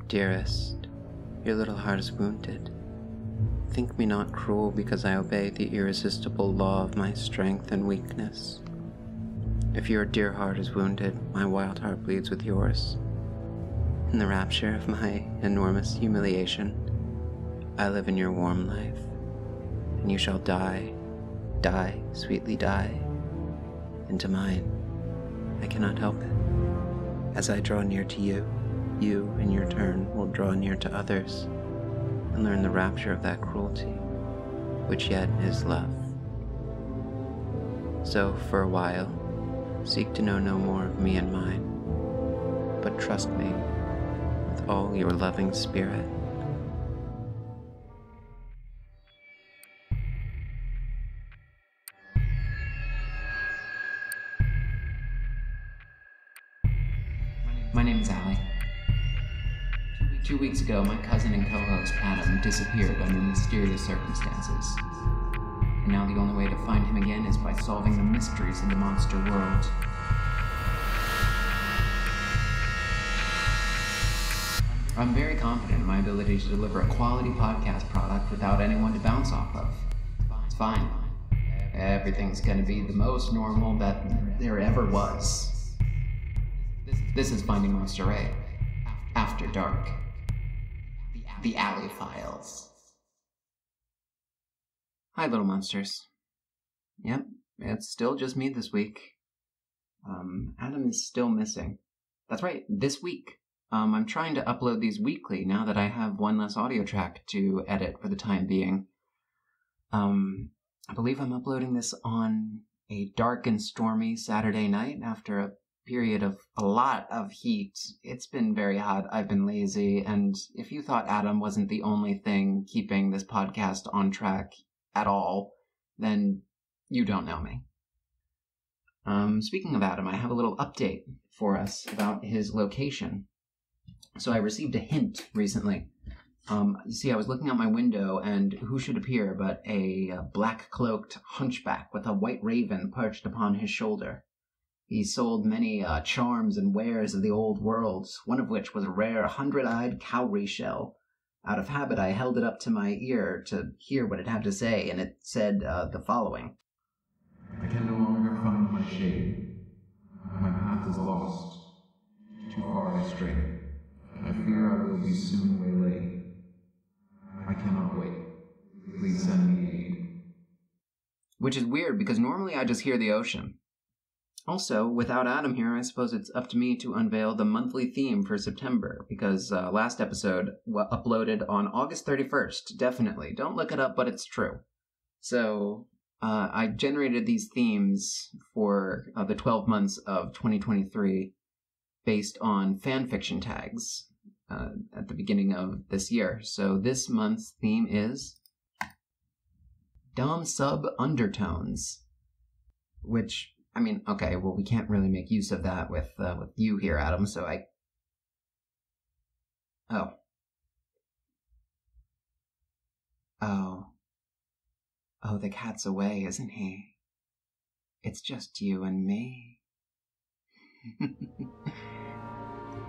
Dearest, your little heart is wounded. Think me not cruel because I obey the irresistible law of my strength and weakness. If your dear heart is wounded, my wild heart bleeds with yours. In the rapture of my enormous humiliation, I live in your warm life, and you shall die, sweetly die, into mine. I cannot help it. As I draw near to you, you, in your turn, will draw near to others, and learn the rapture of that cruelty, which yet is love. So, for a while, seek to know no more of me and mine, but trust me with all your loving spirit. My name is Allie. 2 weeks ago, my cousin and co-host Adam disappeared under mysterious circumstances. And now the only way to find him again is by solving the mysteries of the monster world. I'm very confident in my ability to deliver a quality podcast product without anyone to bounce off of. It's fine. Everything's gonna be the most normal that there ever was. This is Finding Monster A. After Dark. The Allie Files. Hi, little monsters. Yep, it's still just me this week. Adam is still missing. That's right, this week. I'm trying to upload these weekly now that I have one less audio track to edit for the time being. I believe I'm uploading this on a dark and stormy Saturday night after a period of a lot of heat. It's been very hot. I've been lazy, and if you thought Adam wasn't the only thing keeping this podcast on track at all, then you don't know me. Speaking of Adam, I have a little update for us about his location. So I received a hint recently. You see, I was looking out my window, and who should appear but a black-cloaked hunchback with a white raven perched upon his shoulder. He sold many charms and wares of the old world, one of which was a rare 100-eyed cowrie shell. Out of habit, I held it up to my ear to hear what it had to say, and it said the following. I can no longer find my shade. My path is lost. Too far I stray. I fear I will be soon waylaid. I cannot wait. Please send me aid. Which is weird, because normally I just hear the ocean. Also, without Adam here, I suppose it's up to me to unveil the monthly theme for September, because last episode uploaded on August 31st, definitely. Don't look it up, but it's true. So, I generated these themes for the 12 months of 2023 based on fanfiction tags at the beginning of this year. So this month's theme is Dumb Sub Undertones, which... I mean, okay, well, we can't really make use of that with you here, Adam, so I... Oh, the cat's away, isn't he? It's just you and me.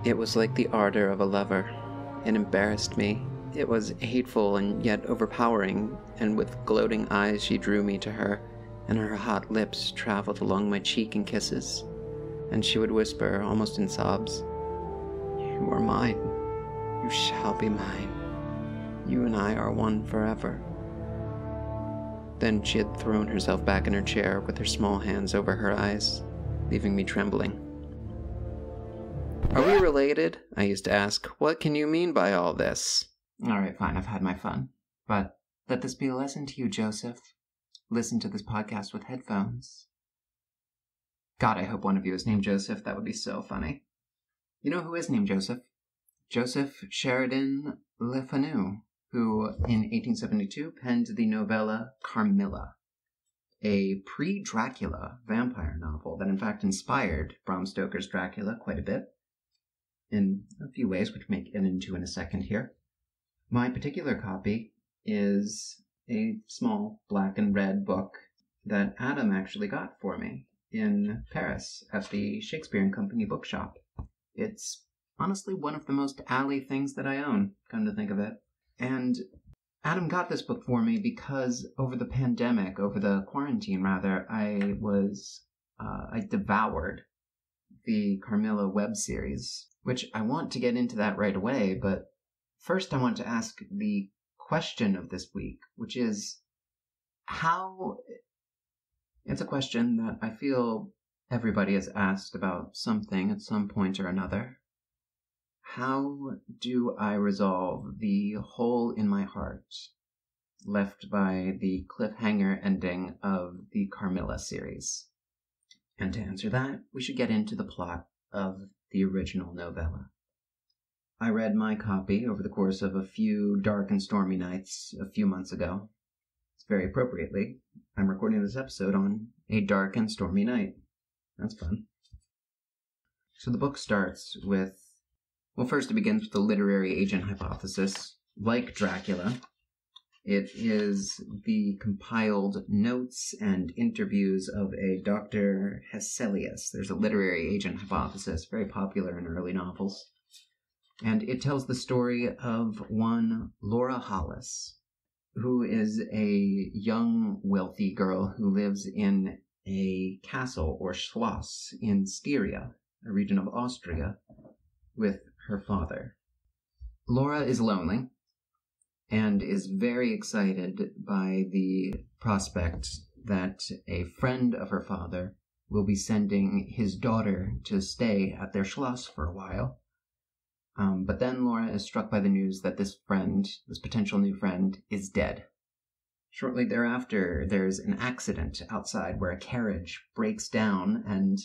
It was like the ardor of a lover. It embarrassed me. It was hateful and yet overpowering, and with gloating eyes she drew me to her, and her hot lips traveled along my cheek in kisses, and she would whisper, almost in sobs, "You are mine. You shall be mine. You and I are one forever." Then she had thrown herself back in her chair with her small hands over her eyes, leaving me trembling. "Are we related?" I used to ask. "What can you mean by all this?" "All right, fine, I've had my fun. But let this be a lesson to you, Joseph. Listen to this podcast with headphones." God, I hope one of you is named Joseph. That would be so funny. You know who is named Joseph? Joseph Sheridan Le Fanu, who in 1872 penned the novella Carmilla, a pre-Dracula vampire novel that in fact inspired Bram Stoker's Dracula quite a bit, in a few ways, which we may get into in a second here. My particular copy is a small black and red book that Adam actually got for me in Paris at the Shakespeare and Company bookshop. It's honestly one of the most Allie things that I own, come to think of it. And Adam got this book for me because over the quarantine rather, I devoured the Carmilla web series, which I want to get into that right away, but first I want to ask the question of this week, which is it's a question that I feel everybody has asked about something at some point or another. How do I resolve the hole in my heart left by the cliffhanger ending of the Carmilla series? And to answer that, we should get into the plot of the original novella. I read my copy over the course of a few dark and stormy nights a few months ago. Very appropriately, I'm recording this episode on a dark and stormy night. That's fun. So the book starts with, first it begins with the literary agent hypothesis. Like Dracula, it is the compiled notes and interviews of a Dr. Hesselius. There's a literary agent hypothesis, very popular in early novels. And it tells the story of one Laura Hollis, who is a young, wealthy girl who lives in a castle or Schloss in Styria, a region of Austria, with her father. Laura is lonely and is very excited by the prospect that a friend of her father will be sending his daughter to stay at their Schloss for a while. But then Laura is struck by the news that this potential new friend, is dead. Shortly thereafter, there's an accident outside where a carriage breaks down, and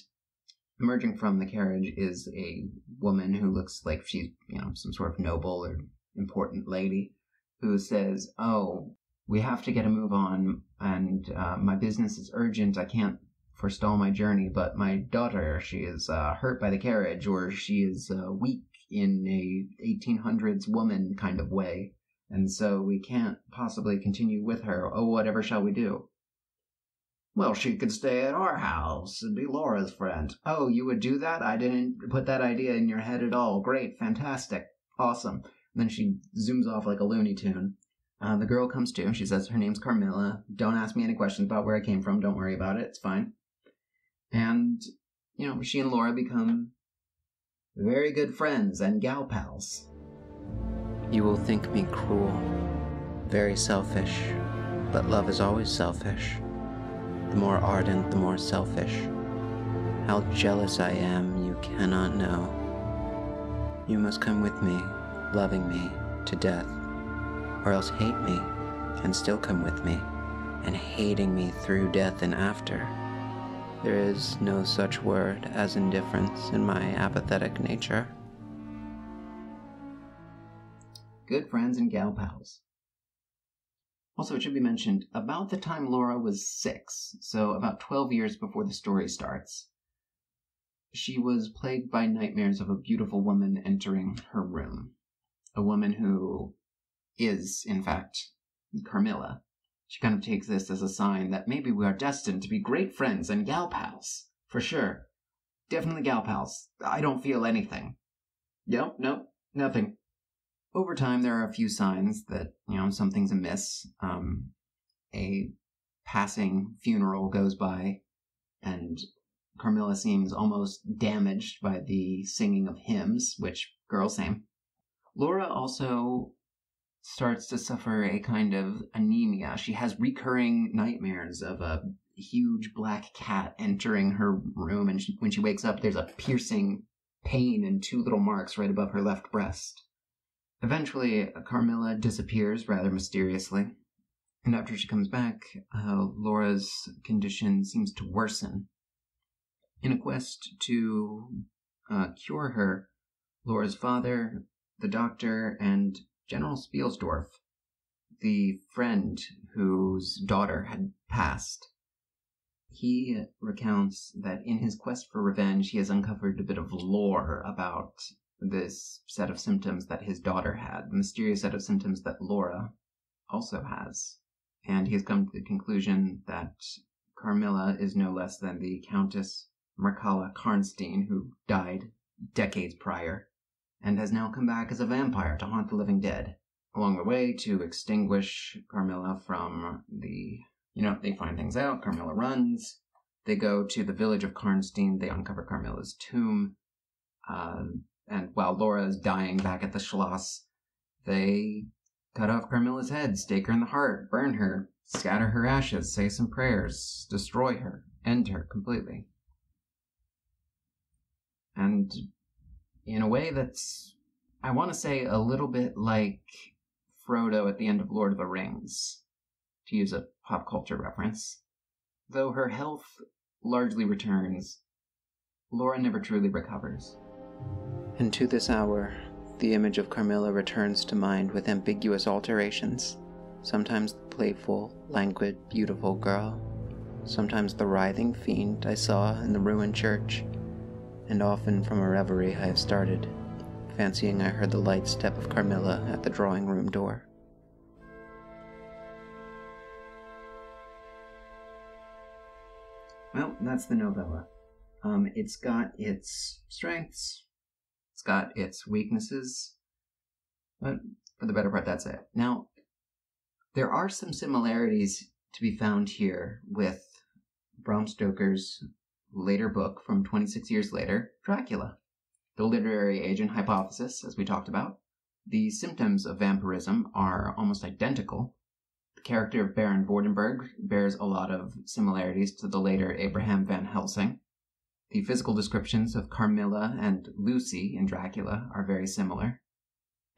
emerging from the carriage is a woman who looks like she's, some sort of noble or important lady, who says, "Oh, we have to get a move on, and my business is urgent. I can't forestall my journey, but my daughter, she is hurt by the carriage, or she is weak in a 1800s woman kind of way, and so we can't possibly continue with her. Oh, whatever shall we do?" "Well, she could stay at our house and be Laura's friend." "Oh, you would do that? I didn't put that idea in your head at all. Great, fantastic, awesome." And then she zooms off like a Looney Tune. The girl comes to. She says her name's Carmilla. "Don't ask me any questions about where I came from. Don't worry about it. It's fine." And, she and Laura become very good friends and gal pals. You will think me cruel, very selfish, but love is always selfish. The more ardent, the more selfish. How jealous I am, you cannot know. You must come with me, loving me to death, or else hate me and still come with me, and hating me through death and after. There is no such word as indifference in my apathetic nature. Good friends and gal pals. Also, it should be mentioned, about the time Laura was 6, so about 12 years before the story starts, she was plagued by nightmares of a beautiful woman entering her room. A woman who is, in fact, Carmilla. She kind of takes this as a sign that maybe we are destined to be great friends and gal pals. For sure. Definitely gal pals. I don't feel anything. Nope, nothing. Over time, there are a few signs that, something's amiss. A passing funeral goes by, and Carmilla seems almost damaged by the singing of hymns, which, girl, same. Laura also starts to suffer a kind of anemia. She has recurring nightmares of a huge black cat entering her room, and when she wakes up, there's a piercing pain and 2 little marks right above her left breast. Eventually, Carmilla disappears rather mysteriously, and after she comes back, Laura's condition seems to worsen. In a quest to cure her, Laura's father, the doctor, and General Spielsdorf, the friend whose daughter had passed, he recounts that in his quest for revenge, he has uncovered a bit of lore about this set of symptoms that his daughter had, the mysterious set of symptoms that Laura also has. And he has come to the conclusion that Carmilla is no less than the Countess Mircalla Karnstein, who died decades prior. and has now come back as a vampire to haunt the living dead. Along the way, to extinguish Carmilla from the... they find things out, Carmilla runs, they go to the village of Karnstein, they uncover Carmilla's tomb, and while Laura is dying back at the Schloss, they cut off Carmilla's head, stake her in the heart, burn her, scatter her ashes, say some prayers, destroy her, end her completely. And in a way that's, I want to say, a little bit like Frodo at the end of Lord of the Rings, to use a pop culture reference. Though her health largely returns, Laura never truly recovers. And to this hour, the image of Carmilla returns to mind with ambiguous alterations. Sometimes the playful, languid, beautiful girl. Sometimes the writhing fiend I saw in the ruined church. And often from a reverie I have started, fancying I heard the light step of Carmilla at the drawing room door. Well, that's the novella. It's got its strengths, it's got its weaknesses, but for the better part, that's it. Now, there are some similarities to be found here with Bram Stoker's later book from 26 years later, Dracula. The literary agent hypothesis, as we talked about. The symptoms of vampirism are almost identical. The character of Baron Vordenberg bears a lot of similarities to the later Abraham Van Helsing. The physical descriptions of Carmilla and Lucy in Dracula are very similar.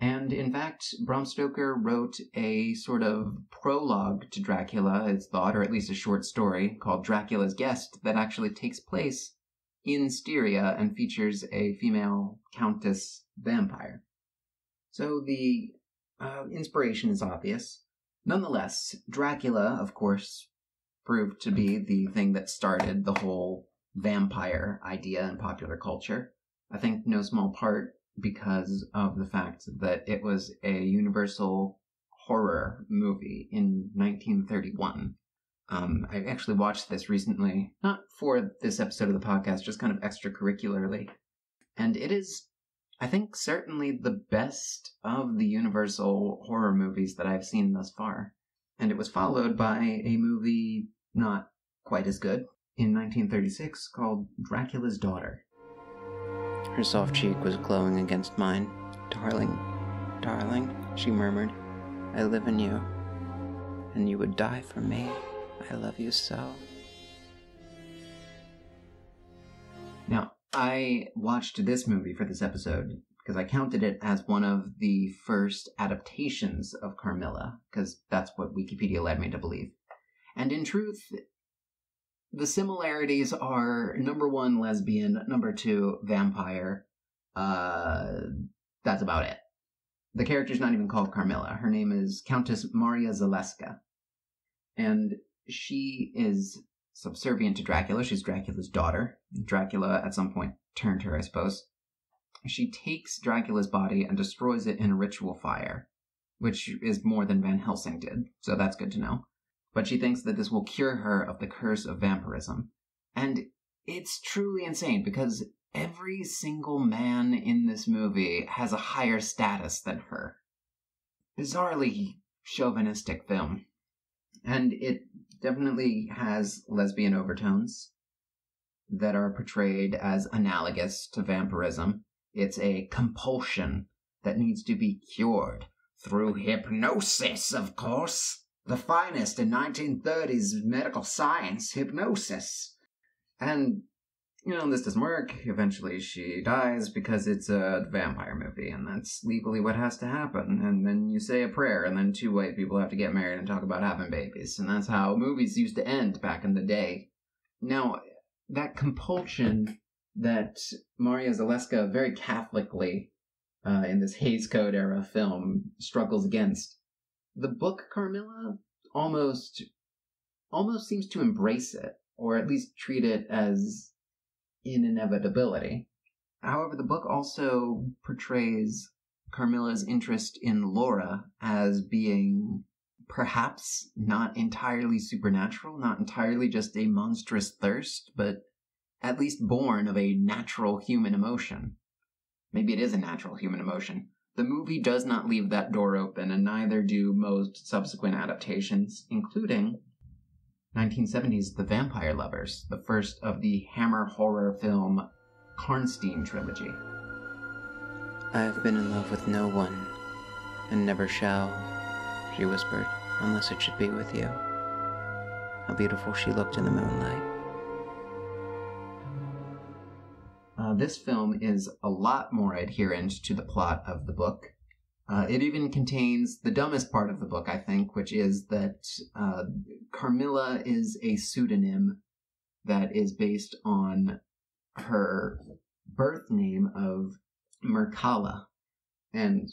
And in fact, Bram Stoker wrote a sort of prologue to Dracula, it's thought, or at least a short story called Dracula's Guest that actually takes place in Styria and features a female countess vampire. So the inspiration is obvious. Nonetheless, Dracula, of course, proved to be the thing that started the whole vampire idea in popular culture. I think no small part because of the fact that it was a universal horror movie in 1931. I actually watched this recently, not for this episode of the podcast, just kind of extracurricularly. And it is, I think, certainly the best of the universal horror movies that I've seen thus far. And it was followed by a movie not quite as good in 1936 called Dracula's Daughter. Her soft cheek was glowing against mine. "Darling, darling," she murmured, "I live in you, and you would die for me. I love you so." Now, I watched this movie for this episode because I counted it as one of the first adaptations of Carmilla, because that's what Wikipedia led me to believe. And in truth, the similarities are, number one, lesbian, number two, vampire. That's about it. The character's not even called Carmilla. Her name is Countess Maria Zaleska. And she is subservient to Dracula. She's Dracula's daughter. Dracula, at some point, turned her, I suppose. She takes Dracula's body and destroys it in a ritual fire, which is more than Van Helsing did, so that's good to know. But she thinks that this will cure her of the curse of vampirism. And it's truly insane, because every single man in this movie has a higher status than her. Bizarrely chauvinistic film. And it definitely has lesbian overtones that are portrayed as analogous to vampirism. It's a compulsion that needs to be cured through hypnosis, of course. The finest in 1930s medical science, hypnosis. And, this doesn't work. Eventually she dies because it's a vampire movie, and that's legally what has to happen. And then you say a prayer, and then two white people have to get married and talk about having babies. And that's how movies used to end back in the day. Now, that compulsion that Maria Zaleska very Catholically, in this Hays Code era film, struggles against, the book Carmilla almost seems to embrace it, or at least treat it as an inevitability. However, the book also portrays Carmilla's interest in Laura as being perhaps not entirely supernatural, not entirely just a monstrous thirst, but at least born of a natural human emotion. maybe it is a natural human emotion. The movie does not leave that door open, and neither do most subsequent adaptations, including 1970's The Vampire Lovers, the first of the Hammer horror film Karnstein trilogy. I have been in love with no one, and never shall, she whispered, unless it should be with you. How beautiful she looked in the moonlight. This film is a lot more adherent to the plot of the book. It even contains the dumbest part of the book, I think, which is that Carmilla is a pseudonym that is based on her birth name of Merkala. And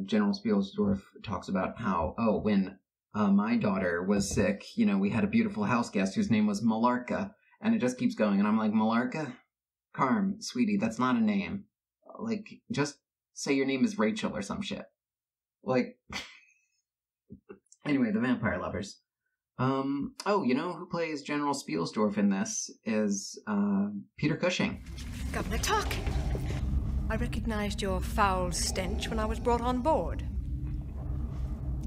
General Spielsdorf talks about how, when my daughter was sick, we had a beautiful house guest whose name was Malarka. And it just keeps going. And I'm like, Malarka? Carm, sweetie, that's not a name. Like, just say your name is Rachel or some shit. Like, anyway, The Vampire Lovers. Who plays General Spielsdorf in this is, Peter Cushing. Governor Tuck! I recognized your foul stench when I was brought on board.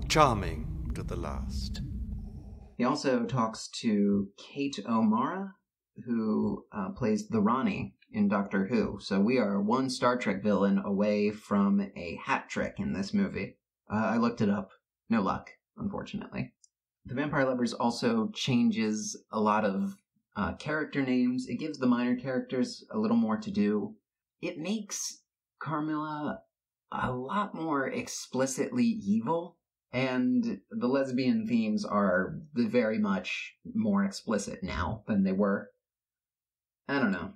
Charming to the last. He also talks to Kate O'Mara, who plays the Ronnie in Doctor Who. So we are one Star Trek villain away from a hat trick in this movie. I looked it up. No luck, unfortunately. The Vampire Lovers also changes a lot of character names. It gives the minor characters a little more to do. It makes Carmilla a lot more explicitly evil, and the lesbian themes are very much more explicit now than they were. I don't know.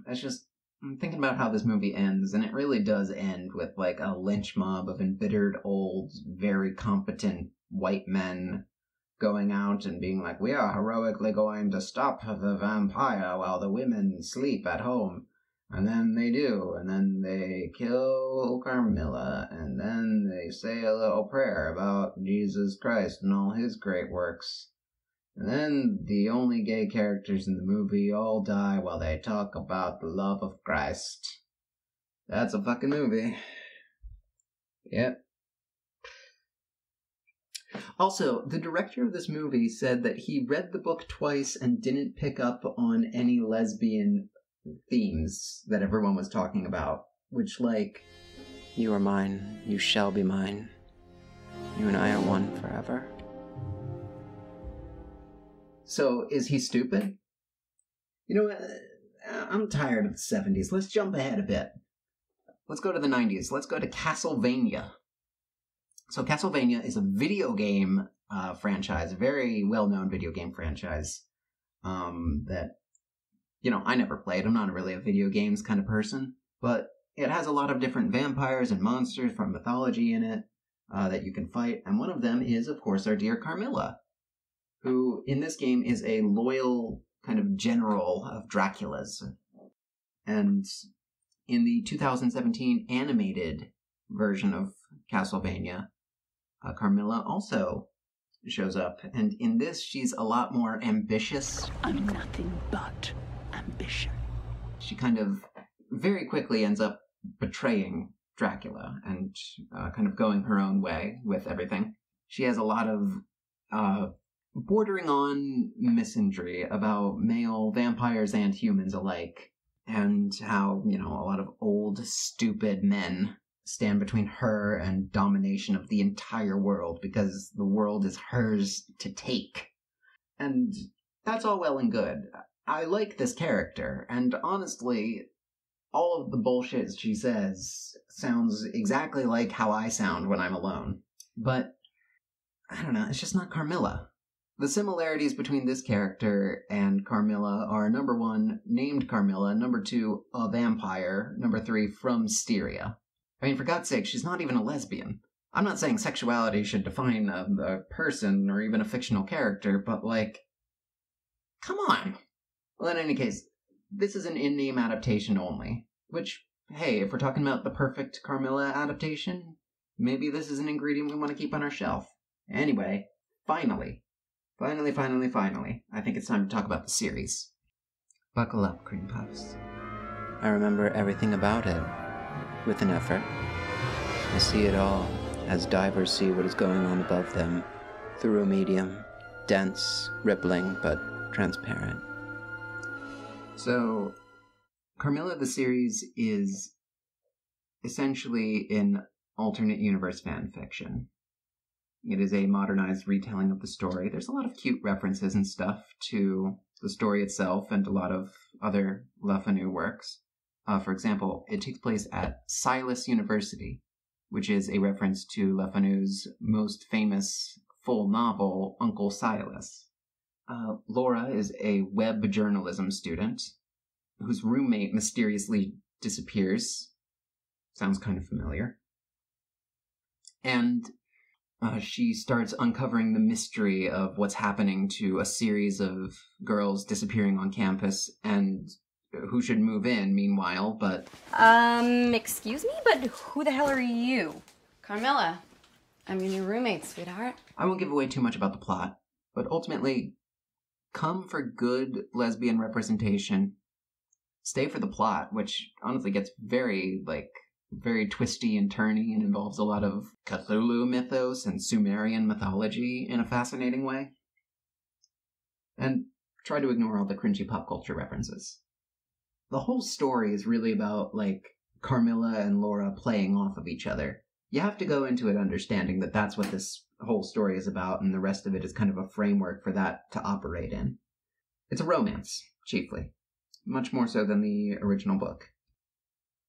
I'm thinking about how this movie ends, and it really does end with, like, a lynch mob of embittered, old, very competent white men going out and being like, we are heroically going to stop the vampire while the women sleep at home. And then they do, and then they kill Carmilla, and then they say a little prayer about Jesus Christ and all his great works. And then the only gay characters in the movie all die while they talk about the love of Christ. That's a fucking movie. Yep. Also, the director of this movie said that he read the book twice and didn't pick up on any lesbian themes that everyone was talking about. Which, like, You are mine, you shall be mine. You and I are one forever. So, is he stupid? I'm tired of the 70s. Let's jump ahead a bit. Let's go to the 90s. Let's go to Castlevania. So, Castlevania is a video game franchise, a very well-known video game franchise that, I never played. I'm not really a video games kind of person, but it has a lot of different vampires and monsters from mythology in it that you can fight, and one of them is, of course, our dear Carmilla, who in this game is a loyal kind of general of Dracula's. And in the 2017 animated version of Castlevania, Carmilla also shows up, and in this she's a lot more ambitious. I'm nothing but ambition. She kind of very quickly ends up betraying Dracula and kind of going her own way with everything. She has a lot of bordering on misandry about male vampires and humans alike, and how, a lot of old, stupid men stand between her and domination of the entire world because the world is hers to take. And that's all well and good. I like this character, and honestly, all of the bullshit she says sounds exactly like how I sound when I'm alone. But, I don't know, it's just not Carmilla. The similarities between this character and Carmilla are, number 1, named Carmilla, number 2, a vampire, number 3, from Styria. I mean, for God's sake, she's not even a lesbian. I'm not saying sexuality should define a person or even a fictional character, but, like, come on. Well, in any case, this is an in-name adaptation only, which, hey, if we're talking about the perfect Carmilla adaptation, maybe this is an ingredient we want to keep on our shelf. Anyway, finally, I think it's time to talk about the series. Buckle up, Creampuffs. I remember everything about it. with an effort. I see it all, as divers see what is going on above them, through a medium, dense, rippling, but transparent. So, Carmilla the series is essentially an alternate universe fan fiction. It is a modernized retelling of the story. There's a lot of cute references and stuff to the story itself and a lot of other Le Fanu works. For example, it takes place at Silas University, which is a reference to Le Fanu's most famous full novel, Uncle Silas. Laura is a web journalism student whose roommate mysteriously disappears. Sounds kind of familiar. And she starts uncovering the mystery of what's happening to a series of girls disappearing on campus and who should move in meanwhile, but... Excuse me, but who the hell are you? Carmilla. I'm your new roommate, sweetheart. I won't give away too much about the plot, but ultimately, come for good lesbian representation, stay for the plot, which honestly gets very twisty and turny and involves a lot of Cthulhu mythos and Sumerian mythology in a fascinating way. And try to ignore all the cringy pop culture references. The whole story is really about, Carmilla and Laura playing off of each other. You have to go into it understanding that that's what this whole story is about, and the rest of it is kind of a framework for that to operate in. It's a romance, chiefly. Much more so than the original book.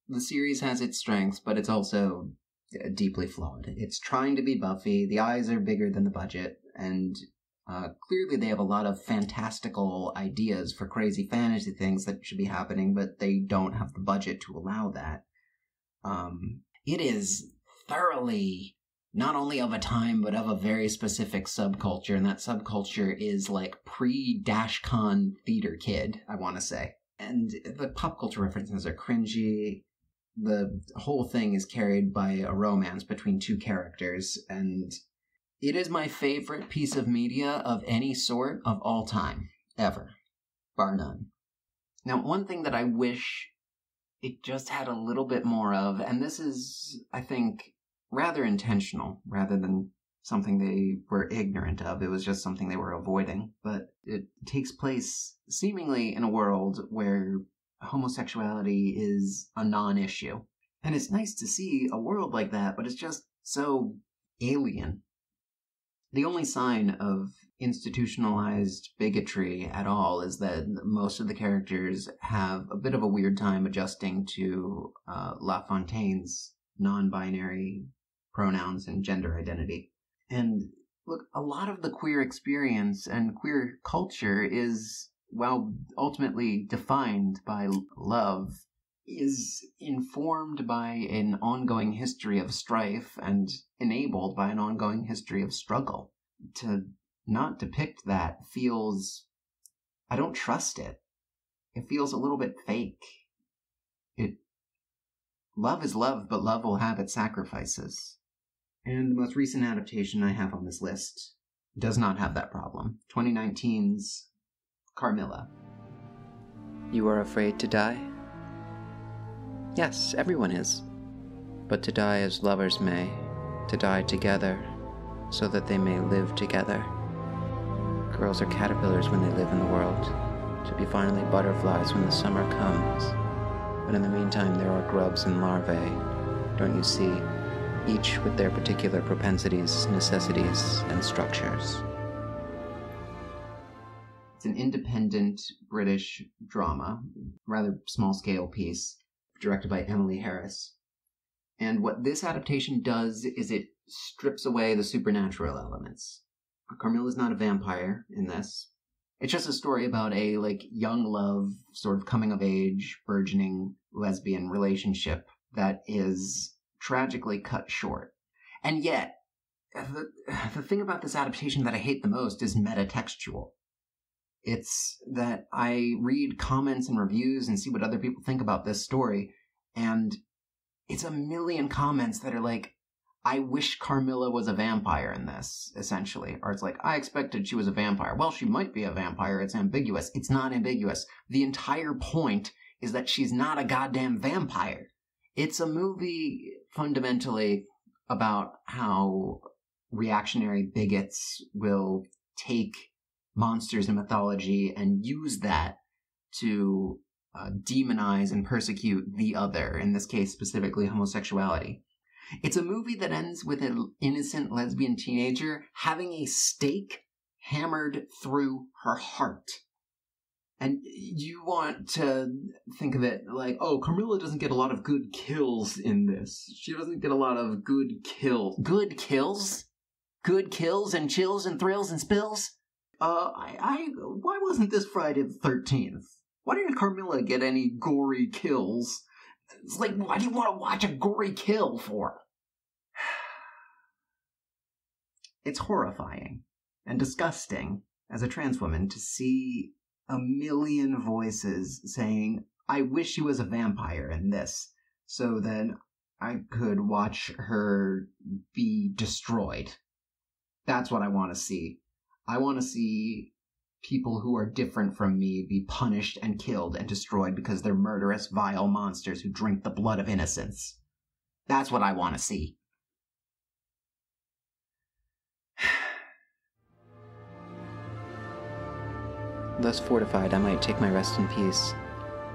The series has its strengths, but it's also deeply flawed. It's trying to be Buffy, the eyes are bigger than the budget, and clearly they have a lot of fantastical ideas for crazy fantasy things that should be happening, but they don't have the budget to allow that. It is thoroughly not only of a time, but of a very specific subculture, and that subculture is pre-DashCon theater kid, I want to say. And the pop culture references are cringy. The whole thing is carried by a romance between two characters, and it is my favorite piece of media of any sort of all time, ever, bar none. Now, one thing that I wish it just had a little bit more of, and this is, I think, rather intentional, rather than something they were ignorant of. It was just something they were avoiding. But it takes place seemingly in a world where homosexuality is a non-issue. And it's nice to see a world like that, but it's just so alien. The only sign of institutionalized bigotry at all is that most of the characters have a bit of a weird time adjusting to La Fontaine's non-binary pronouns and gender identity. And look, a lot of the queer experience and queer culture is, while ultimately defined by love, is informed by an ongoing history of strife and enabled by an ongoing history of struggle. To not depict that feels... I don't trust it. It feels a little bit fake. Love is love, but love will have its sacrifices. And the most recent adaptation I have on this list does not have that problem. 2019's Carmilla. You are afraid to die? Yes, everyone is. But to die as lovers may, to die together, so that they may live together. Girls are caterpillars when they live in the world, to be finally butterflies when the summer comes. But in the meantime there are grubs and larvae, don't you see? Each with their particular propensities, necessities, and structures. It's an independent British drama, rather small-scale piece, directed by Emily Harris. And what this adaptation does is it strips away the supernatural elements. Carmilla's not a vampire in this. It's just a story about a, young love, sort of coming-of-age, burgeoning lesbian relationship that is tragically cut short. And yet, the thing about this adaptation that I hate the most is metatextual. It's that I read comments and reviews and see what other people think about this story, and it's a million comments that are I wish Carmilla was a vampire in this, essentially. Or it's I expected she was a vampire. Well, she might be a vampire, it's ambiguous. It's not ambiguous. The entire point is that she's not a goddamn vampire. It's a movie fundamentally about how reactionary bigots will take monsters in mythology and use that to demonize and persecute the other, in this case specifically homosexuality. It's a movie that ends with an innocent lesbian teenager having a stake hammered through her heart. And you want to think of it like, oh, Carmilla doesn't get a lot of good kills in this. She doesn't get a lot of good kills. Good kills? Good kills and chills and thrills and spills? Why wasn't this Friday the 13th? Why didn't Carmilla get any gory kills? It's like, why do you want to watch a gory kill for? It's horrifying and disgusting as a trans woman to see a million voices saying, I wish she was a vampire in this, so that I could watch her be destroyed. That's what I want to see. I want to see people who are different from me be punished and killed and destroyed because they're murderous, vile monsters who drink the blood of innocence. That's what I want to see. Thus fortified, I might take my rest in peace,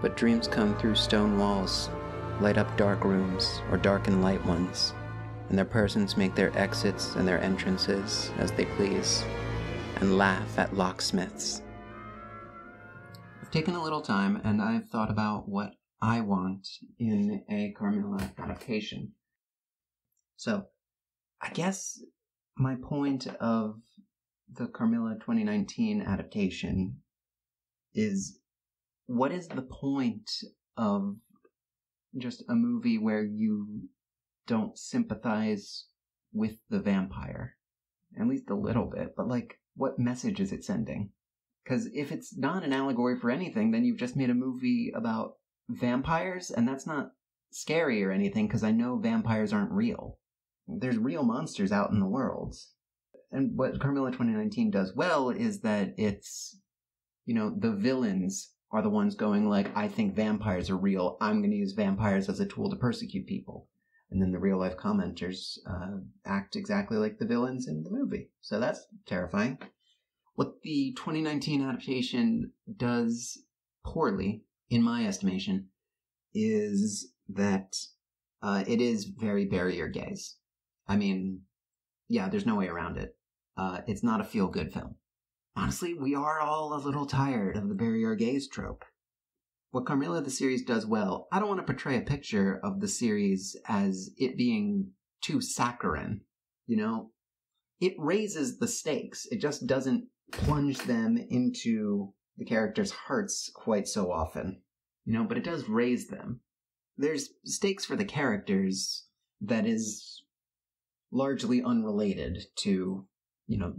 but dreams come through stone walls, light up dark rooms, or darken light ones, and their persons make their exits and their entrances as they please, and laugh at locksmiths. I've taken a little time, and I've thought about what I want in a Carmilla adaptation. So, I guess my point of the Carmilla 2019 adaptation is, what is the point of just a movie where you don't sympathize with the vampire? At least a little bit, but like, what message is it sending? Because if it's not an allegory for anything, then you've just made a movie about vampires, and that's not scary or anything, because I know vampires aren't real. There's real monsters out in the world. And what Carmilla 2019 does well is that it's, the villains are the ones going like, I think vampires are real, I'm going to use vampires as a tool to persecute people. And then the real life commenters act exactly like the villains in the movie. So that's terrifying. What the 2019 adaptation does poorly, in my estimation, is that it is very barrier gaze. I mean, yeah, there's no way around it. It's not a feel-good film. Honestly, we are all a little tired of the barrier gaze trope. What Carmilla the series does well, I don't want to portray a picture of the series as it being too saccharine, It raises the stakes. It just doesn't plunge them into the characters' hearts quite so often, but it does raise them. There's stakes for the characters that is largely unrelated to,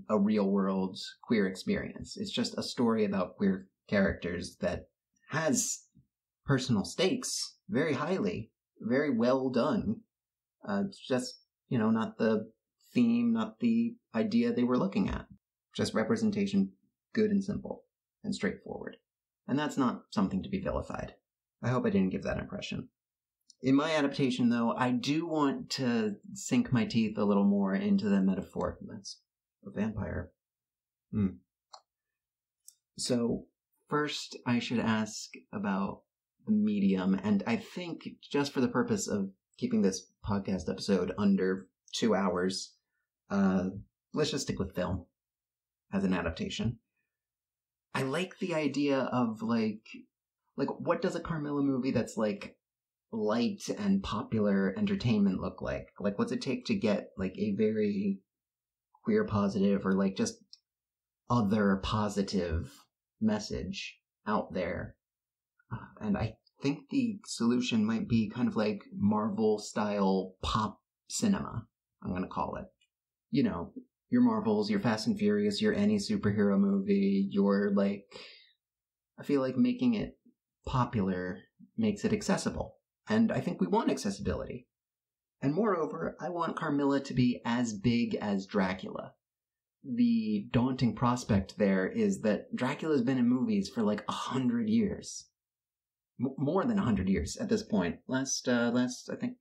a real-world queer experience. It's just a story about queer characters that has personal stakes very highly, very well done. It's just, not the theme, not the idea they were looking at. Just representation, good and simple and straightforward. And that's not something to be vilified. I hope I didn't give that impression. In my adaptation, though, I do want to sink my teeth a little more into the metaphor. That's a vampire. So, first, I should ask about the medium, and I think, just for the purpose of keeping this podcast episode under 2 hours, let's just stick with film as an adaptation. I like the idea of, like, what does a Carmilla movie that's, light and popular entertainment look like? Like, what's it take to get, a very queer positive or, just other positive message out there? And I think the solution might be kind of like Marvel-style pop cinema, I'm going to call it. Your Marvels, your Fast and Furious, your any superhero movie, I feel like making it popular makes it accessible. And I think we want accessibility. And moreover, I want Carmilla to be as big as Dracula. The daunting prospect there is that Dracula's been in movies for 100 years. more than 100 years at this point. Last I think,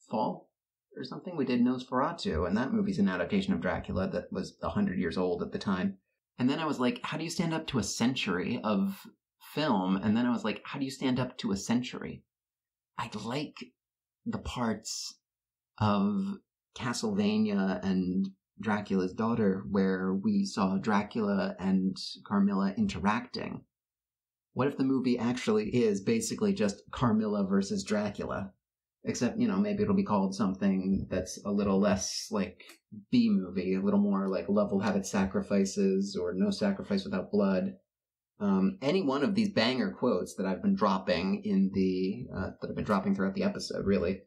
fall or something, we did Nosferatu, and that movie's an adaptation of Dracula that was 100 years old at the time. And then I was like, how do you stand up to a century of film? And then I was like, how do you stand up to a century? I like the parts of Castlevania and Dracula's Daughter where we saw Dracula and Carmilla interacting. What if the movie actually is basically just Carmilla versus Dracula? Except, maybe it'll be called something that's a little less like B-movie, a little more like Love Will Have Its Sacrifices or No Sacrifice Without Blood. Any one of these banger quotes that I've been dropping throughout the episode, really.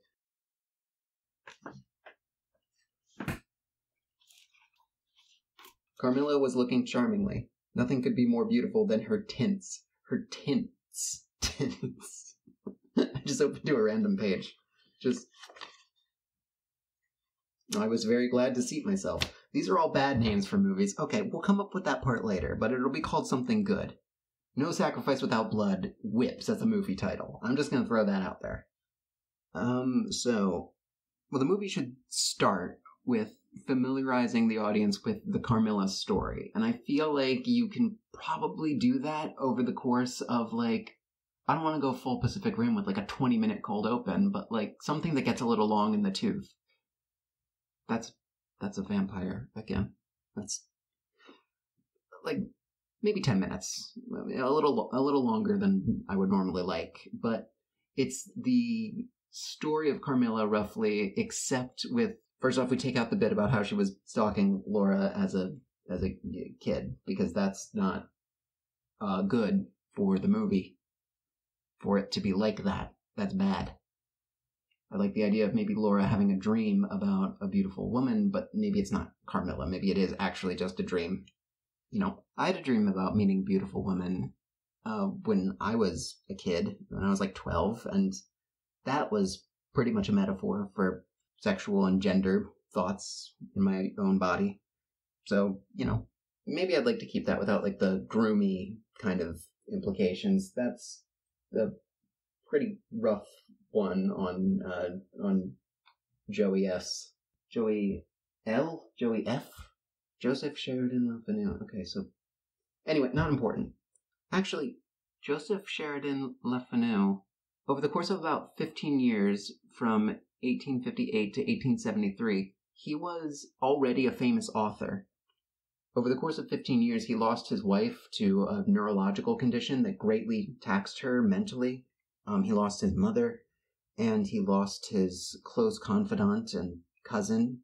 Carmilla was looking charmingly. Nothing could be more beautiful than her tints. Her tints. Tints. I just opened to a random page. I was very glad to seat myself. These are all bad names for movies. Okay, we'll come up with that part later, but it'll be called something good. No Sacrifice Without Blood whips as a movie title. I'm just going to throw that out there. The movie should start with familiarizing the audience with the Carmilla story. And I feel like you can probably do that over the course of, I don't want to go full Pacific Rim with, a 20-minute cold open, but, something that gets a little long in the tooth. That's a vampire, again. That's, maybe 10 minutes. A little longer than I would normally like. But it's the story of Carmilla, roughly, except with... First off, we take out the bit about how she was stalking Laura as a kid, because that's not good for the movie. For it to be like that. That's bad. I like the idea of maybe Laura having a dream about a beautiful woman, but maybe it's not Carmilla. Maybe it is actually just a dream. I had a dream about meeting a beautiful woman when I was a kid, when I was 12, and that was pretty much a metaphor for sexual and gender thoughts in my own body. So, maybe I'd like to keep that without the groomy kind of implications. That's the pretty rough one on Joey S. Joey L? Joey F? Joseph Sheridan LaFanu. Okay, so anyway, not important. Actually, Joseph Sheridan LaFanu, over the course of about 15 years, from 1858 to 1873, he was already a famous author. Over the course of 15 years, he lost his wife to a neurological condition that greatly taxed her mentally. He lost his mother, and he lost his close confidant and cousin.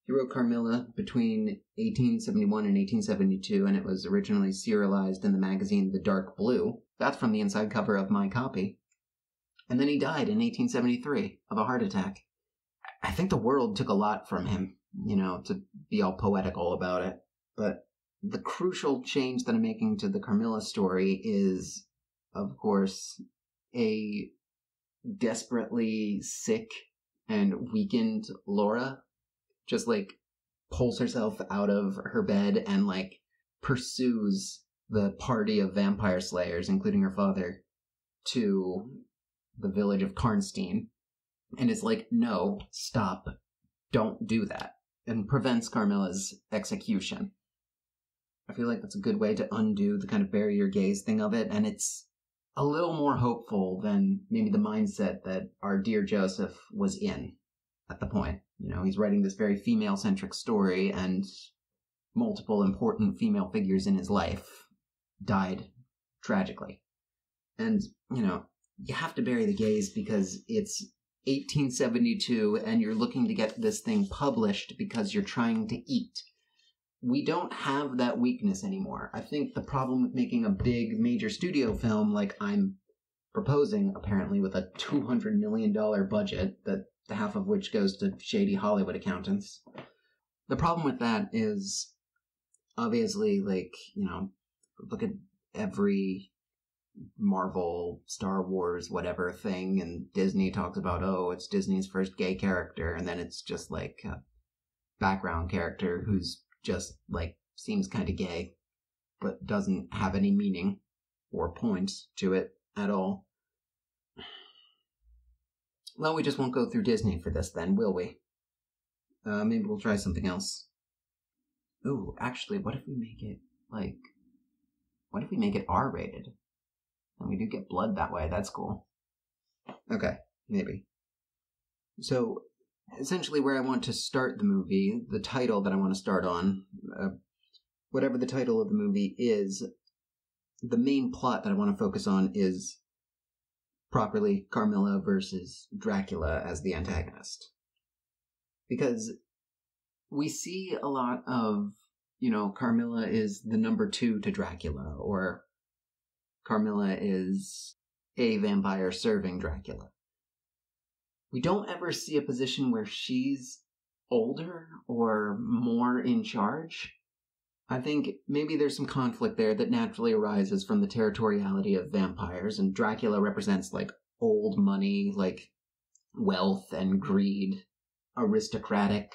He wrote Carmilla between 1871 and 1872, and it was originally serialized in the magazine The Dark Blue. That's from the inside cover of my copy. And then he died in 1873 of a heart attack. I think the world took a lot from him, to be all poetical about it. But the crucial change that I'm making to the Carmilla story is, of course, a desperately sick and weakened Laura just pulls herself out of her bed and pursues the party of vampire slayers, including her father, to the village of Karnstein, and is no, stop, don't do that, and prevents Carmilla's execution. I feel like that's a good way to undo the kind of bury your gaze thing of it, and it's a little more hopeful than maybe the mindset that our dear Joseph was in at the point. He's writing this very female-centric story, and multiple important female figures in his life died tragically. And, you have to bury the gaze because it's 1872 and you're looking to get this thing published because you're trying to eat. We don't have that weakness anymore. I think the problem with making a big major studio film like I'm proposing, apparently with a $200 million budget, that half of which goes to shady Hollywood accountants. The problem with that is, obviously, look at every Marvel, Star Wars, whatever thing, and Disney talks about, it's Disney's first gay character, and then it's just a background character who's just seems kind of gay, but doesn't have any meaning or point to it. at all. Well, we just won't go through Disney for this then, will we? Maybe we'll try something else. Ooh, actually, what if we make it, R-rated? And we do get blood that way, that's cool. Okay, maybe. So, essentially where I want to start the movie, the title that I want to start on, whatever the title of the movie is, the main plot that I want to focus on is properly Carmilla versus Dracula as the antagonist. Because we see a lot of, Carmilla is the number 2 to Dracula, or Carmilla is a vampire serving Dracula. We don't ever see a position where she's older or more in charge. I think maybe there's some conflict there that naturally arises from the territoriality of vampires, and Dracula represents, old money, wealth and greed, aristocratic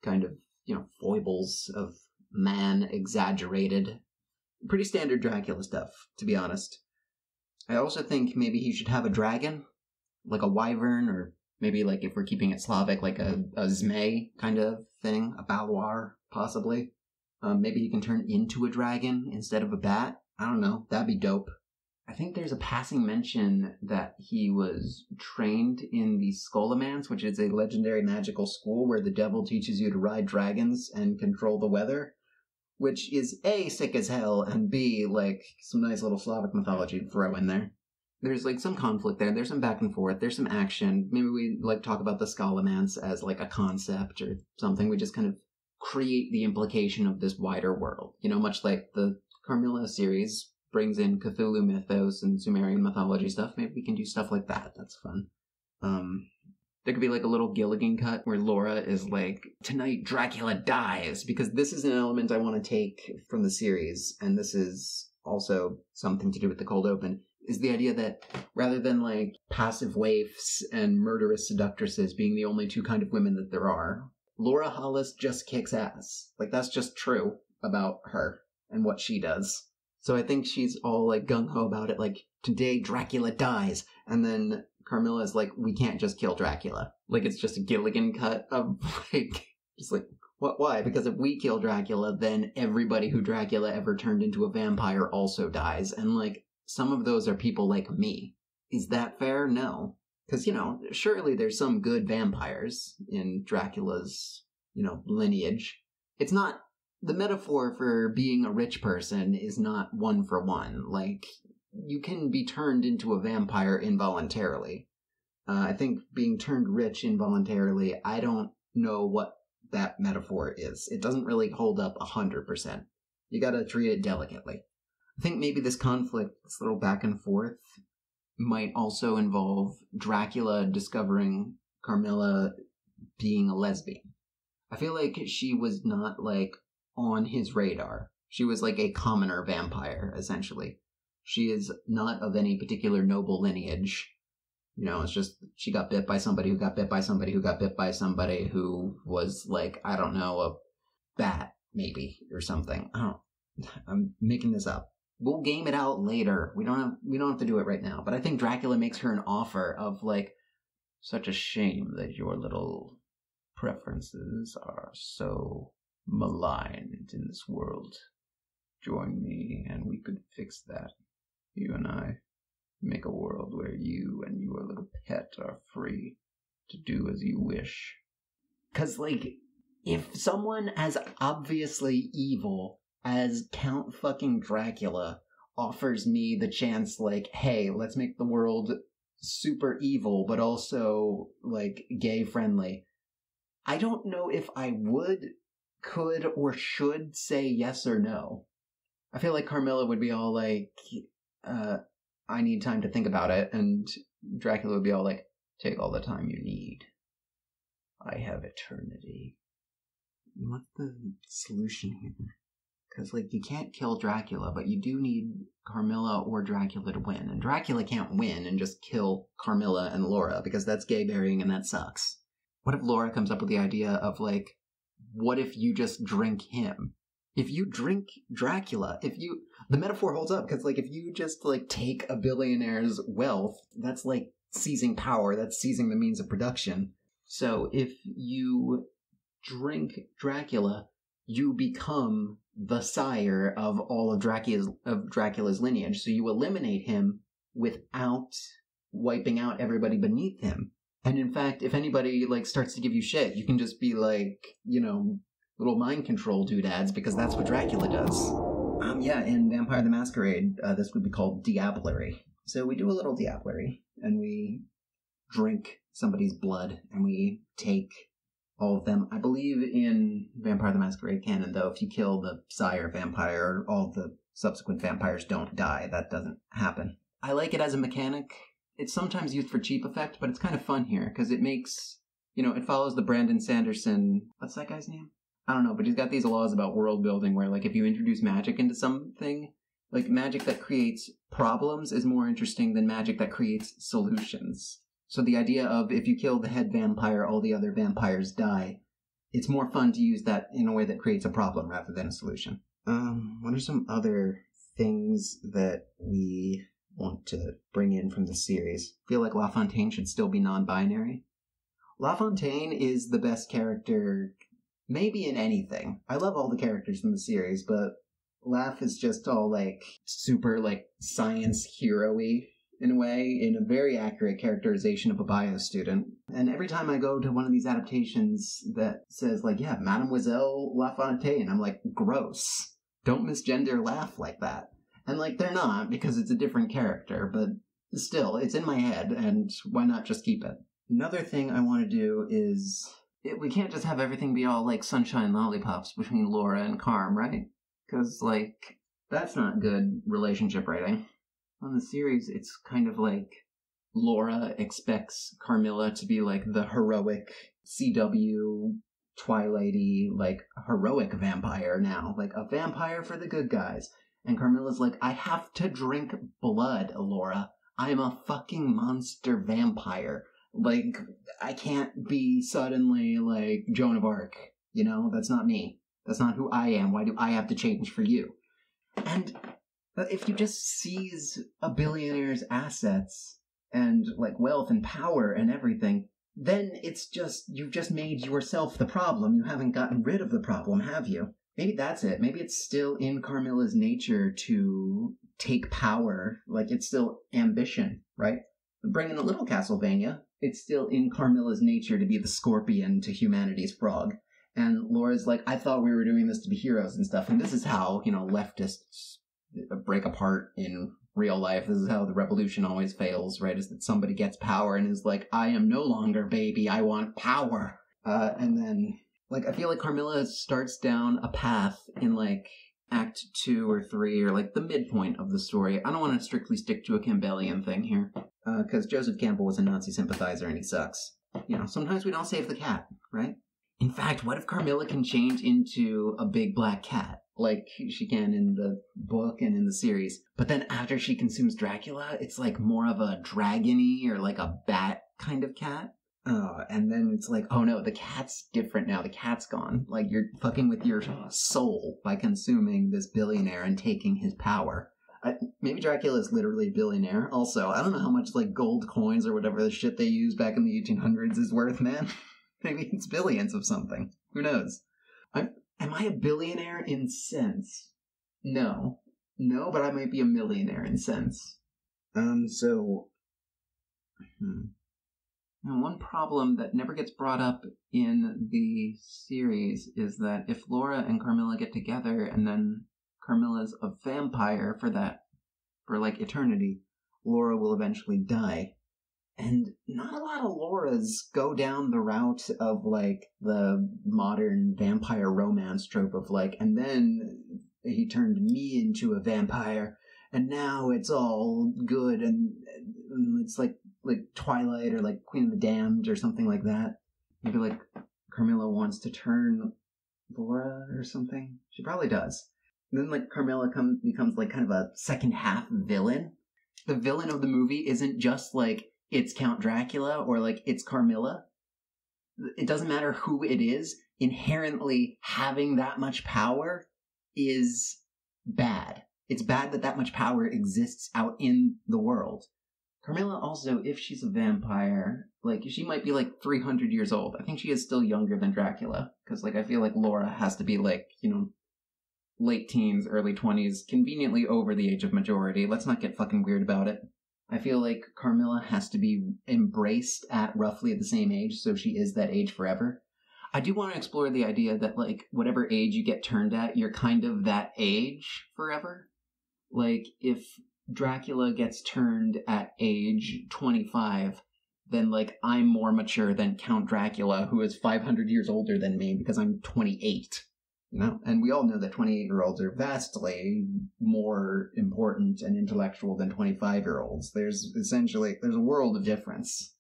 kind of, foibles of man exaggerated. Pretty standard Dracula stuff, to be honest. I also think maybe he should have a dragon, like a wyvern, or maybe, if we're keeping it Slavic, a zmei kind of thing, a balwar, possibly. Maybe he can turn into a dragon instead of a bat. I don't know. That'd be dope. I think there's a passing mention that he was trained in the Scholomance, which is a legendary magical school where the devil teaches you to ride dragons and control the weather, which is A, sick as hell, and B, some nice little Slavic mythology to throw in there. There's, some conflict there. There's some back and forth. There's some action. Maybe we, talk about the Scholomance as, a concept or something. We just kind of create the implication of this wider world. Much like the Carmilla series brings in Cthulhu mythos and Sumerian mythology stuff. Maybe we can do stuff like that. That's fun. There could be, a little Gilligan cut where Laura is tonight Dracula dies, because this is an element I want to take from the series, and this is also something to do with the cold open, is the idea that rather than, passive waifs and murderous seductresses being the only 2 kind of women that there are, Laura Hollis just kicks ass. That's just true about her and what she does. So I think she's all, gung-ho about it, today Dracula dies. And then Carmilla's we can't just kill Dracula. It's just a Gilligan cut of, what, why? Because if we kill Dracula, then everybody who Dracula ever turned into a vampire also dies. And, some of those are people like me. Is that fair? No. Because, surely there's some good vampires in Dracula's, lineage. It's not, the metaphor for being a rich person is not 1 for 1. You can be turned into a vampire involuntarily. I think being turned rich involuntarily, I don't know what that metaphor is. It doesn't really hold up 100%. You gotta treat it delicately. I think maybe this conflict, this little back and forth, might also involve Dracula discovering Carmilla being a lesbian. I feel like she was not, on his radar. She was a commoner vampire, essentially. She is not of any particular noble lineage. It's just she got bit by somebody who got bit by somebody who got bit by somebody who was, I don't know, a bat, maybe, or something. I'm making this up. We'll game it out later. We don't have to do it right now. But I think Dracula makes her an offer of such a shame that your little preferences are so maligned in this world. Join me and we could fix that. You and I make a world where you and your little pet are free to do as you wish. 'Cause if someone as obviously evil as Count fucking Dracula offers me the chance, hey, let's make the world super evil, but also, gay friendly, I don't know if I would, could, or should say yes or no. I feel like Carmilla would be all I need time to think about it, and Dracula would be all take all the time you need. I have eternity. What's the solution here? Because, you can't kill Dracula, but you do need Carmilla or Dracula to win. And Dracula can't win and just kill Carmilla and Laura, because that's gay-burying and that sucks. What if Laura comes up with the idea of, what if you just drink him? if you drink Dracula, the metaphor holds up, because, like, if you just, like, take a billionaire's wealth, that's, like, seizing power, that's seizing the means of production. So if you drink Dracula, you become the sire of all of Dracula's lineage. So you eliminate him without wiping out everybody beneath him. And in fact, if anybody, like, starts to give you shit, you can just be like, you know, little mind control doodads, because that's what Dracula does. In Vampire the Masquerade, this would be called diablerie. So we do a little diablerie, and we drink somebody's blood, and we take all of them. I believe in Vampire the Masquerade canon, though, if you kill the sire vampire, all the subsequent vampires don't die. That doesn't happen. I like it as a mechanic. It's sometimes used for cheap effect, but it's kind of fun here, because it makes, you know, it follows the Brandon Sanderson, what's that guy's name? I don't know, but he's got these laws about world building where, like, if you introduce magic into something, like, magic that creates problems is more interesting than magic that creates solutions. So the idea of, if you kill the head vampire, all the other vampires die, it's more fun to use that in a way that creates a problem rather than a solution. What are some other things that we want to bring in from the series? I feel like La Fontaine should still be non-binary. La Fontaine is the best character, maybe in anything. I love all the characters in the series, but Laugh is just all, like, super, like, science hero-y in a way, in a very accurate characterization of a bio student. And every time I go to one of these adaptations that says, like, yeah, Mademoiselle La Fontaine, I'm like, gross. Don't misgender Laugh like that. And, like, they're not, because it's a different character, but still, it's in my head, and why not just keep it? Another thing I want to do is, we can't just have everything be all, like, sunshine lollipops between Laura and Carm, right? Because, like, that's not good relationship writing. On the series, it's kind of like Laura expects Carmilla to be, like, the heroic CW, Twilighty, like, heroic vampire now. Like, a vampire for the good guys. And Carmilla's like, I have to drink blood, Laura. I'm a fucking monster vampire. Like, I can't be suddenly, like, Joan of Arc. You know? That's not me. That's not who I am. Why do I have to change for you? And if you just seize a billionaire's assets and, like, wealth and power and everything, then it's just, you've just made yourself the problem. You haven't gotten rid of the problem, have you? Maybe that's it. Maybe it's still in Carmilla's nature to take power. Like, it's still ambition, right? Bring in a little Castlevania. It's still in Carmilla's nature to be the scorpion to humanity's frog. And Laura's like, I thought we were doing this to be heroes and stuff. And this is how, you know, leftists break apart in real life. This is how the revolution always fails, right? Is that somebody gets power and is like, I am no longer baby, I want power. And then, like, I feel like Carmilla starts down a path in, like, Act 2 or 3, or, like, the midpoint of the story. I don't want to strictly stick to a Campbellian thing here, because Joseph Campbell was a Nazi sympathizer and he sucks. You know, sometimes we don't save the cat, right? In fact, what if Carmilla can change into a big black cat, like she can in the book and in the series, but then after she consumes Dracula, it's like more of a dragon-y or like a bat kind of cat? And then it's like, oh no, the cat's different now, the cat's gone. Like, you're fucking with your soul by consuming this billionaire and taking his power. Maybe Dracula is literally a billionaire. Also, I don't know how much, like, gold coins or whatever the shit they used back in the 1800s is worth, man. Maybe it's billions of something. Who knows? Am I a billionaire in sense? No. No, but I might be a millionaire in sense. And one problem that never gets brought up in the series is that if Laura and Carmilla get together and then Carmilla's a vampire for like eternity, Laura will eventually die. And not a lot of Lauras go down the route of, like, the modern vampire romance trope of, like, and then he turned me into a vampire, and now it's all good, and it's like Twilight or, like, Queen of the Damned or something like that. Maybe, like, Carmilla wants to turn Laura or something. She probably does. And then, like, Carmilla becomes, like, kind of a second-half villain. The villain of the movie isn't just, like, it's Count Dracula or, like, it's Carmilla. It doesn't matter who it is. Inherently having that much power is bad. It's bad that that much power exists out in the world. Carmilla also, if she's a vampire, like, she might be, like, 300 years old. I think she is still younger than Dracula, because, like, I feel like Laura has to be, like, you know, late teens, early 20s, conveniently over the age of majority. Let's not get fucking weird about it. I feel like Carmilla has to be embraced at roughly the same age, so she is that age forever. I do want to explore the idea that, like, whatever age you get turned at, you're kind of that age forever. Like, if Dracula gets turned at age 25, then, like, I'm more mature than Count Dracula, who is 500 years older than me because I'm 28. You know? And we all know that 28-year-olds are vastly more important and intellectual than 25-year-olds. There's a world of difference.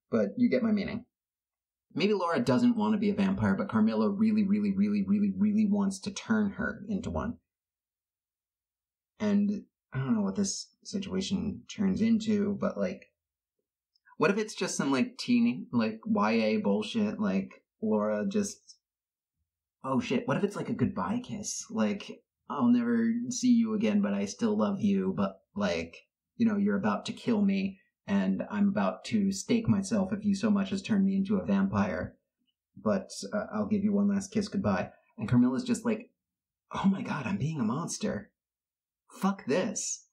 But you get my meaning. Maybe Laura doesn't want to be a vampire, but Carmilla really, really, really, really, really wants to turn her into one. And I don't know what this situation turns into, but, like, what if it's just some, like, teeny, like, YA bullshit, like, Laura just, oh shit, what if it's, like, a goodbye kiss? Like, I'll never see you again, but I still love you, but, like, you know, you're about to kill me, and I'm about to stake myself if you so much as turn me into a vampire, but I'll give you one last kiss goodbye. And Carmilla's just like, oh my god, I'm being a monster. Fuck this.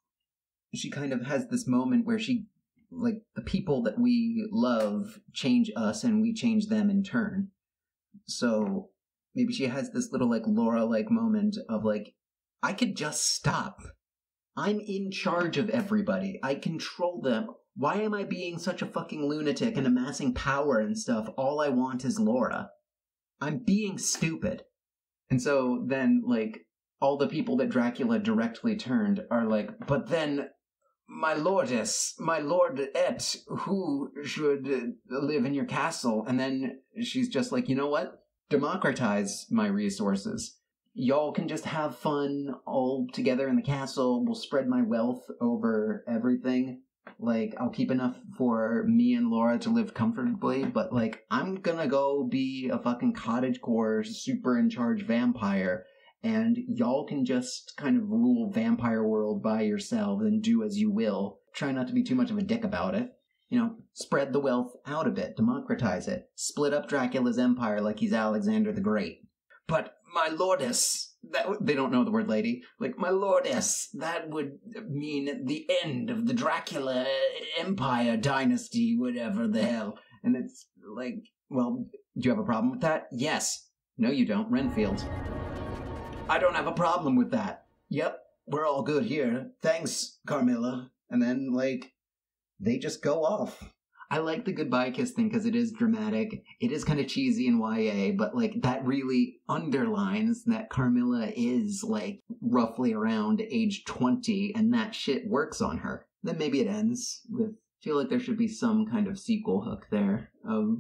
She kind of has this moment where she, like, the people that we love change us and we change them in turn. So maybe she has this little, like, Laura-like moment of, like, I could just stop. I'm in charge of everybody. I control them. Why am I being such a fucking lunatic and amassing power and stuff? All I want is Laura. I'm being stupid. And so then, like, all the people that Dracula directly turned are like, but then, my lordess, my lordette, who should live in your castle? And then she's just like, you know what? Democratize my resources. Y'all can just have fun all together in the castle. We'll spread my wealth over everything. Like, I'll keep enough for me and Laura to live comfortably, but, like, I'm gonna go be a fucking cottagecore super in charge vampire, and y'all can just kind of rule vampire world by yourselves and do as you will. Try not to be too much of a dick about it. You know, spread the wealth out a bit, democratize it, split up Dracula's empire like he's Alexander the Great. But, my lordess, they don't know the word lady, like, my lordess, that would mean the end of the Dracula empire dynasty, whatever the hell. And it's like, well, do you have a problem with that? Yes. No, you don't. Renfield. I don't have a problem with that. Yep, we're all good here. Thanks, Carmilla. And then, like, they just go off. I like the goodbye kiss thing because it is dramatic. It is kind of cheesy in YA, but, like, that really underlines that Carmilla is, like, roughly around age 20, and that shit works on her. Then maybe it ends with, I feel like there should be some kind of sequel hook there of,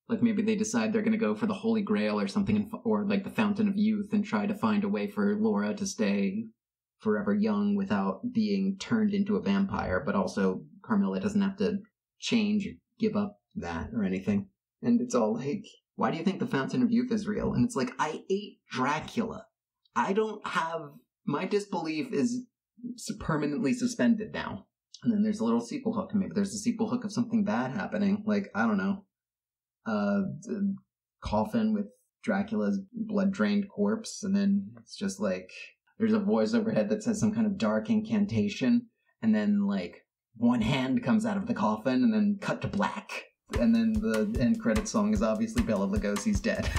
like, maybe they decide they're going to go for the Holy Grail or something, or, like, the Fountain of Youth, and try to find a way for Laura to stay forever young without being turned into a vampire, but also Carmilla doesn't have to change, give up that or anything. And it's all like, why do you think the Fountain of Youth is real? And it's like, I ate Dracula. I don't have, my disbelief is permanently suspended now. And then there's a little sequel hook. Maybe there's a sequel hook of something bad happening. Like, I don't know. The coffin with Dracula's blood-drained corpse. And then it's just like, there's a voice overhead that says some kind of dark incantation. And then, like, one hand comes out of the coffin, and then cut to black. And then the end credit song is obviously Bela Lugosi's dead.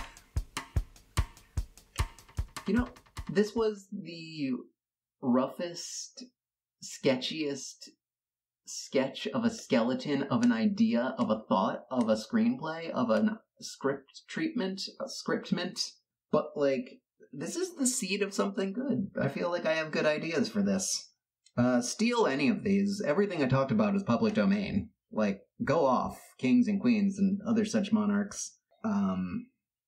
You know, this was the roughest, sketchiest sketch of a skeleton, of an idea, of a thought, of a screenplay, of a scriptment. But, like, this is the seed of something good. I feel like I have good ideas for this. Steal any of these. Everything I talked about is public domain. Like, go off, kings and queens and other such monarchs.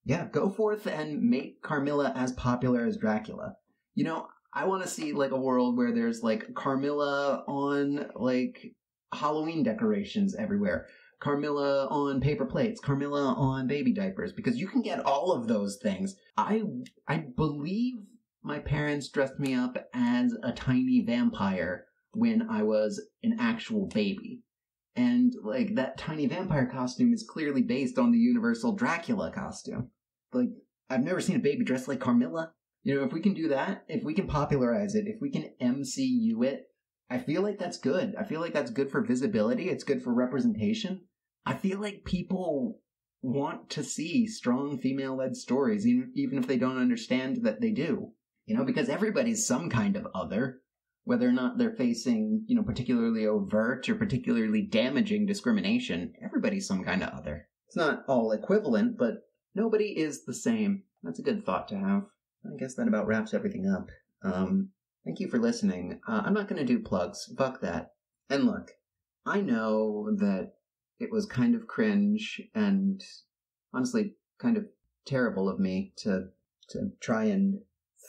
Yeah, go forth and make Carmilla as popular as Dracula. You know, I want to see, like, a world where there's, like, Carmilla on, like, Halloween decorations everywhere. Carmilla on paper plates, Carmilla on baby diapers, because you can get all of those things. I believe my parents dressed me up as a tiny vampire when I was an actual baby. And, like, that tiny vampire costume is clearly based on the universal Dracula costume. Like, I've never seen a baby dressed like Carmilla. You know, if we can do that, if we can popularize it, if we can MCU it, I feel like that's good. I feel like that's good for visibility. It's good for representation. I feel like people want to see strong female-led stories, even if they don't understand that they do. You know, because everybody's some kind of other, whether or not they're facing, you know, particularly overt or particularly damaging discrimination. Everybody's some kind of other. It's not all equivalent, but nobody is the same. That's a good thought to have. I guess that about wraps everything up. Thank you for listening. I'm not going to do plugs. Fuck that. And look, I know that it was kind of cringe and honestly kind of terrible of me to try and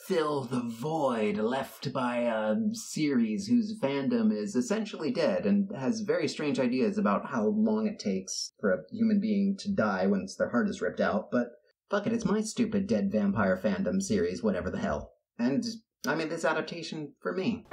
fill the void left by a series whose fandom is essentially dead and has very strange ideas about how long it takes for a human being to die once their heart is ripped out. But fuck it, it's my stupid dead vampire fandom series, whatever the hell. And I made this adaptation for me.